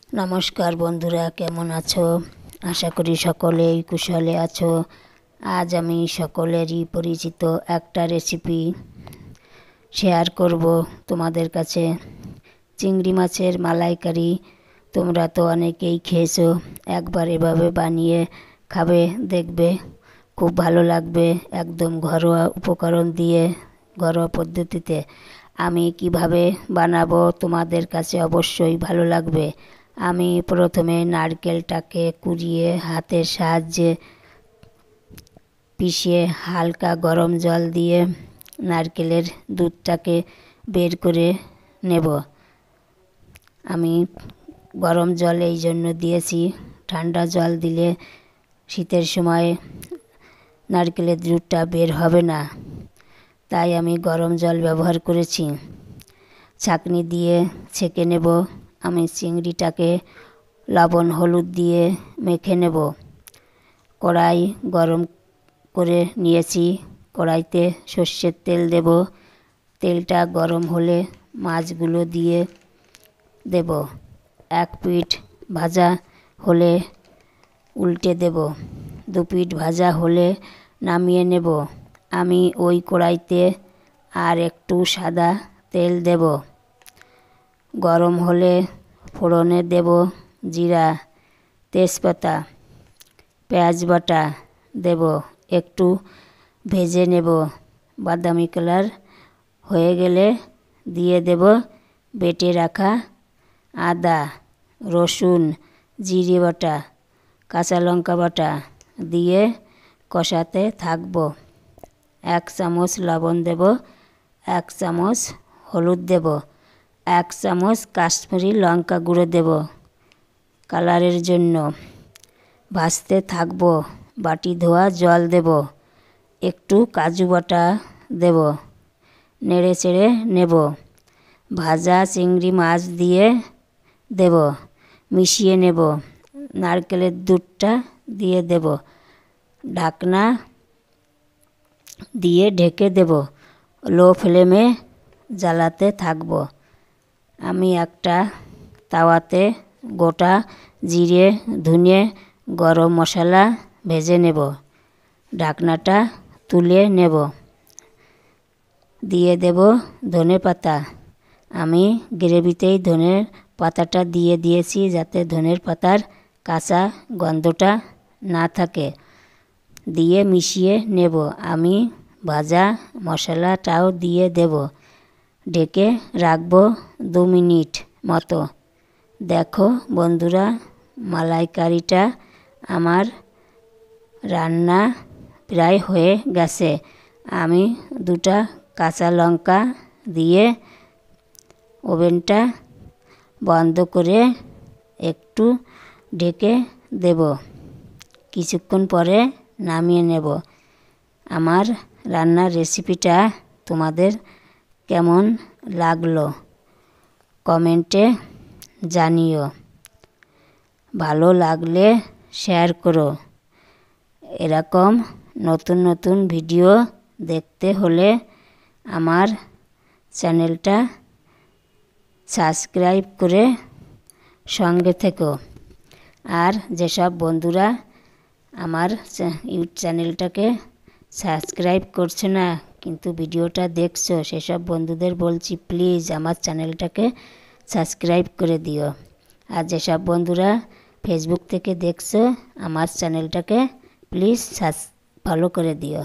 নমস্কার বন্ধুরা, কেমন আছো? আশা করি সকলেই কুশলে আছো। আজ আমি সকলেরই পরিচিত একটা রেসিপি শেয়ার করব তোমাদের কাছে। চিংড়ি মাছের মালাইকারি তোমরা তো অনেকেই খেয়েছো। একবার এভাবে বানিয়ে খাবে, দেখবে খুব ভালো লাগবে। একদম ঘরোয়া উপকরণ দিয়ে, ঘরোয়া পদ্ধতিতে আমি কিভাবে বানাবো তোমাদের কাছে অবশ্যই ভালো লাগবে। আমি প্রথমে নারকেলটাকে কুড়িয়ে হাতের সাহায্যে পিষে হালকা গরম জল দিয়ে নারকেলের দুধটাকে বের করে নেব। আমি গরম জল এই জন্য দিয়েছি, ঠান্ডা জল দিলে শীতের সময় নারকেলের দুধটা বের হবে না, তাই আমি গরম জল ব্যবহার করেছি। ছাঁকনি দিয়ে ছেঁকে নেব। আমি চিংড়িটাকে লবণ হলুদ দিয়ে মেখে নেব। কড়াই গরম করে নিয়েছি, কড়াইতে সর্ষের তেল দেব। তেলটা গরম হলে মাছগুলো দিয়ে দেব। এক পিঠ ভাজা হলে উল্টে দেব। দু পিঠ ভাজা হলে নামিয়ে নেব। আমি ওই কড়াইতে আর একটু সাদা তেল দেব। গরম হলে ফোড়নে দেব জিরা, তেজপাতা, পেঁয়াজ বাটা দেব। একটু ভেজে নেব। বাদামি কালার হয়ে গেলে দিয়ে দেব বেটে রাখা আদা, রসুন, জিরে বাটা, কাঁচা লঙ্কা বাটা দিয়ে কষাতে থাকব। 1 চামচ লবণ দেব, 1 চামচ হলুদ দেব, 1 চামচ কাশ্মীরি লঙ্কা গুঁড়ো দেব কালারের জন্য। ভাজতে থাকব। বাটি ধোয়া জল দেব। একটু কাজু বাটা দেব। নেড়ে চেড়ে নেব। ভাজা চিংড়ি মাছ দিয়ে দেব, মিশিয়ে নেব। নারকেলের দুধটা দিয়ে দেব। ঢাকনা দিয়ে ঢেকে দেব। লো ফ্লেমে জ্বালাতে থাকব। আমি একটা তাওয়াতে গোটা জিরে, ধনে, গরম মশলা ভেজে নেব। ঢাকনাটা তুলে নেব। দিয়ে দেব ধনে পাতা। আমি গ্রেভিতেই ধনের পাতাটা দিয়ে দিয়েছি, যাতে ধনের পাতার কাঁচা গন্ধটা না থাকে। দিয়ে মিশিয়ে নেব। আমি ভাজা মশলাটাও দিয়ে দেব। ঢেকে রাখব 2 মিনিট মতো। দেখো বন্ধুরা, মালাইকারিটা আমার রান্না প্রায় হয়ে গেছে। আমি 2টা কাঁচা লঙ্কা দিয়ে ওভেনটা বন্ধ করে একটু ঢেকে দেব। কিছুক্ষণ পরে নামিয়ে নেব। আমার রান্নার রেসিপিটা তোমাদের কেমন লাগলো কমেন্টে জানিও। ভালো লাগলে শেয়ার করো। এরকম নতুন নতুন ভিডিও দেখতে হলে আমার চ্যানেলটা সাবস্ক্রাইব করে সঙ্গে থেকো। আর যেসব বন্ধুরা আমার চ্যানেলটাকে সাবস্ক্রাইব করছে না কিন্তু ভিডিওটা দেখছো, সেসব বন্ধুদের বলছি প্লিজ আমার চ্যানেলটাকে সাবস্ক্রাইব করে দিও। আর যেসব বন্ধুরা ফেসবুক থেকে দেখছো, আমার চ্যানেলটাকে প্লিজ ফলো করে দিও।